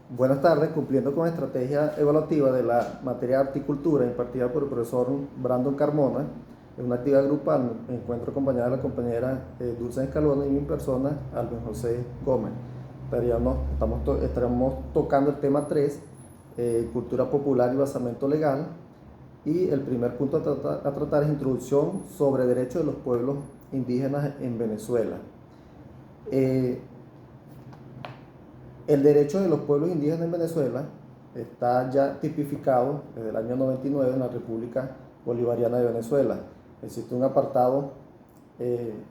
Buenas tardes, cumpliendo con la estrategia evaluativa de la materia de horticultura impartida por el profesor Brandon Carmona, en una actividad grupal me encuentro acompañada de la compañera Dulce Escalona y mi persona, Alvin José Gómez. Estaremos tocando el tema 3, cultura popular y basamento legal, y el primer punto a tratar es introducción sobre derechos de los pueblos indígenas en Venezuela. Eh, El derecho de los pueblos indígenas en Venezuela está ya tipificado desde el año 99 en la República Bolivariana de Venezuela. Existe un apartado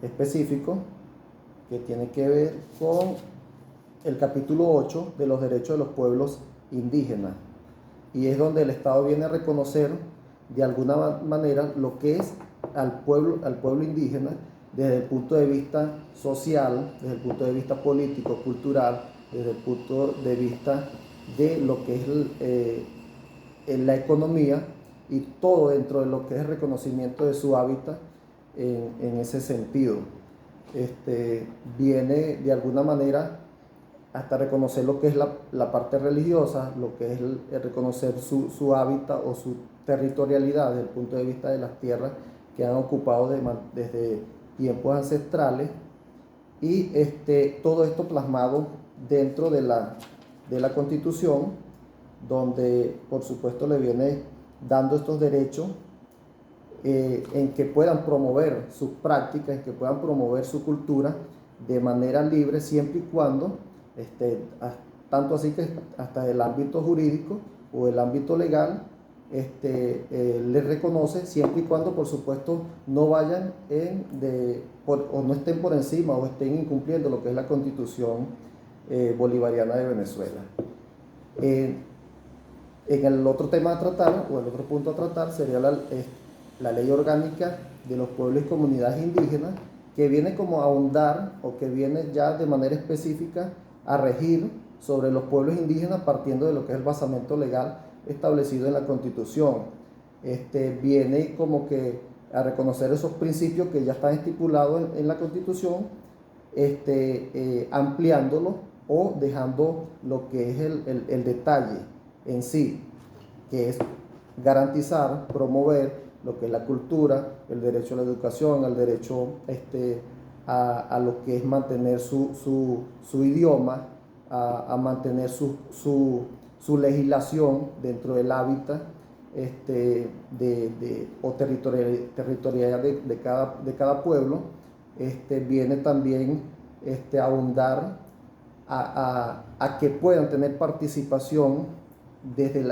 específico que tiene que ver con el capítulo 8 de los derechos de los pueblos indígenas, y es donde el Estado viene a reconocer de alguna manera lo que es al pueblo indígena desde el punto de vista social, desde el punto de vista político, cultural, desde el punto de vista de lo que es la economía, y todo dentro de lo que es el reconocimiento de su hábitat en ese sentido. Viene de alguna manera hasta reconocer lo que es la parte religiosa, lo que es el reconocer su hábitat o su territorialidad desde el punto de vista de las tierras que han ocupado desde tiempos ancestrales, y todo esto plasmado dentro de la Constitución, donde por supuesto le viene dando estos derechos en que puedan promover sus prácticas, en que puedan promover su cultura de manera libre, siempre y cuando, tanto así que hasta el ámbito jurídico o el ámbito legal les reconoce, siempre y cuando por supuesto no vayan o no estén por encima o estén incumpliendo lo que es la Constitución bolivariana de Venezuela. Eh, en el otro tema a tratar, o el otro punto a tratar, sería la ley orgánica de los pueblos y comunidades indígenas, que viene como a ahondar o que viene ya de manera específica a regir sobre los pueblos indígenas partiendo de lo que es el basamento legal establecido en la Constitución. Viene como que a reconocer esos principios que ya están estipulados en la Constitución, ampliándolo o dejando lo que es el detalle en sí, que es garantizar, promover lo que es la cultura, el derecho a la educación, el derecho a lo que es mantener su idioma, a mantener su legislación dentro del hábitat o territorial de cada pueblo. Viene también a abundar a que puedan tener participación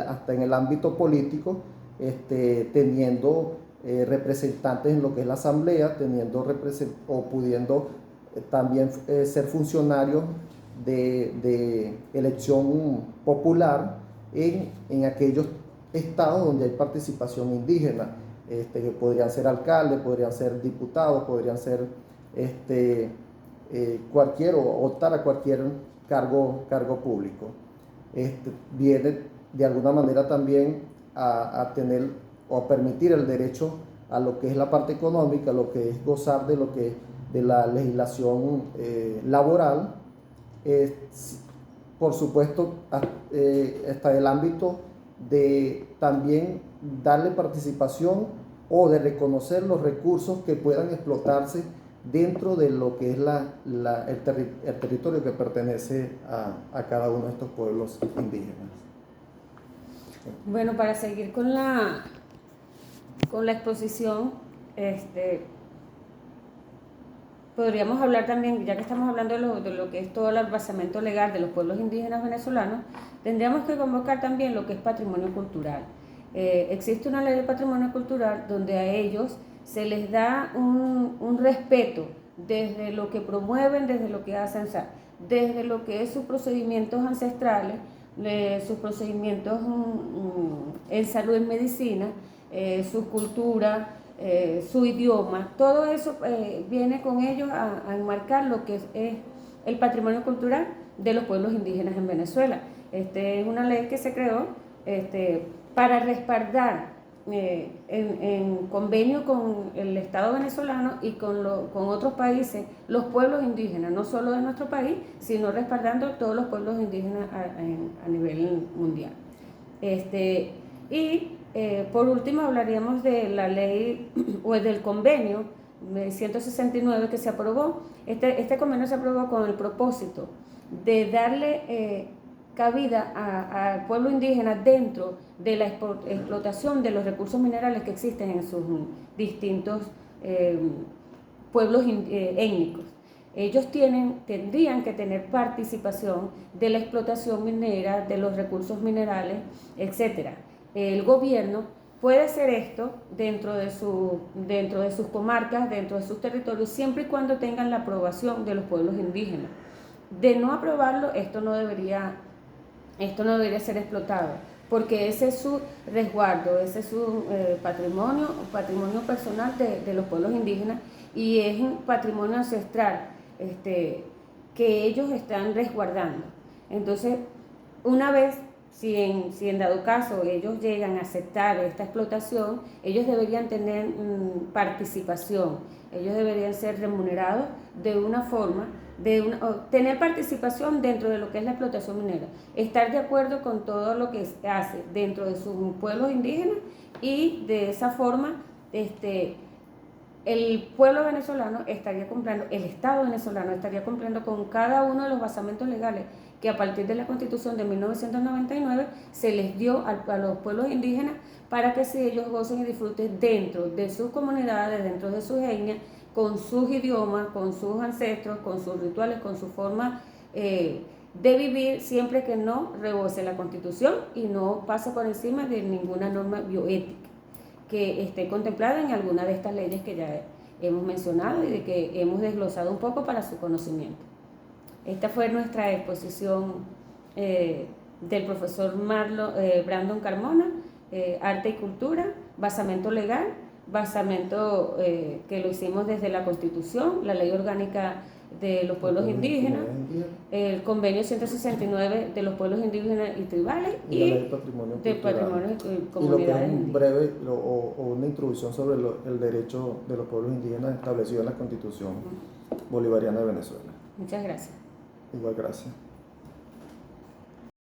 hasta en el ámbito político, teniendo representantes en lo que es la asamblea, o pudiendo también ser funcionarios de elección popular en aquellos estados donde hay participación indígena, que podrían ser alcaldes, podrían ser diputados, podrían ser cualquier, o optar a cualquier cargo público. Viene de alguna manera también a tener o a permitir el derecho a lo que es la parte económica, lo que es gozar de la legislación laboral, por supuesto, hasta el ámbito de también darle participación o de reconocer los recursos que puedan explotarse dentro de lo que es el territorio que pertenece a cada uno de estos pueblos indígenas. Bueno, para seguir con la exposición, podríamos hablar también, ya que estamos hablando de lo que es todo el basamento legal de los pueblos indígenas venezolanos, tendríamos que convocar también lo que es patrimonio cultural. Existe una ley de patrimonio cultural donde a ellos se les da un respeto desde lo que promueven, desde lo que hacen, o sea, desde lo que es sus procedimientos ancestrales, sus procedimientos en salud y en medicina, su cultura, su idioma, todo eso viene con ellos a enmarcar lo que es el patrimonio cultural de los pueblos indígenas en Venezuela. Es una ley que se creó para respaldar en convenio con el Estado venezolano y con otros países, los pueblos indígenas, no solo de nuestro país, sino respaldando todos los pueblos indígenas a nivel mundial. Por último hablaríamos de la ley o del convenio 169 que se aprobó. Este convenio se aprobó con el propósito de darle cabida al pueblo indígena dentro de la explotación de los recursos minerales que existen en sus distintos pueblos étnicos. Ellos tendrían que tener participación de la explotación minera, de los recursos minerales, etc. El gobierno puede hacer esto dentro de sus comarcas, dentro de sus territorios, siempre y cuando tengan la aprobación de los pueblos indígenas. De no aprobarlo, esto no debería ser explotado, porque ese es su resguardo, ese es su patrimonio personal de los pueblos indígenas, y es un patrimonio ancestral que ellos están resguardando. Entonces, una vez, si en dado caso ellos llegan a aceptar esta explotación, ellos deberían tener participación, ellos deberían ser remunerados de una forma, tener participación dentro de lo que es la explotación minera, estar de acuerdo con todo lo que se hace dentro de sus pueblos indígenas, y de esa forma el pueblo venezolano estaría cumpliendo, el Estado venezolano estaría cumpliendo con cada uno de los basamentos legales que a partir de la Constitución de 1999 se les dio a los pueblos indígenas, para que ellos gocen y disfruten dentro de sus comunidades, dentro de sus etnias, con sus idiomas, con sus ancestros, con sus rituales, con su forma de vivir, siempre que no rebose la Constitución y no pase por encima de ninguna norma bioética que esté contemplada en alguna de estas leyes que ya hemos mencionado y de que hemos desglosado un poco para su conocimiento. Esta fue nuestra exposición del profesor Brandon Carmona, Arte y Cultura, basamento legal, basamento que lo hicimos desde la Constitución, la Ley Orgánica de los Pueblos Indígenas, el Convenio 169 de los Pueblos Indígenas y Tribales, y la Ley de Patrimonio y Comunidades lo que es un breve o una introducción sobre el derecho de los pueblos indígenas establecido en la Constitución Bolivariana de Venezuela. Muchas gracias. Igual, gracias.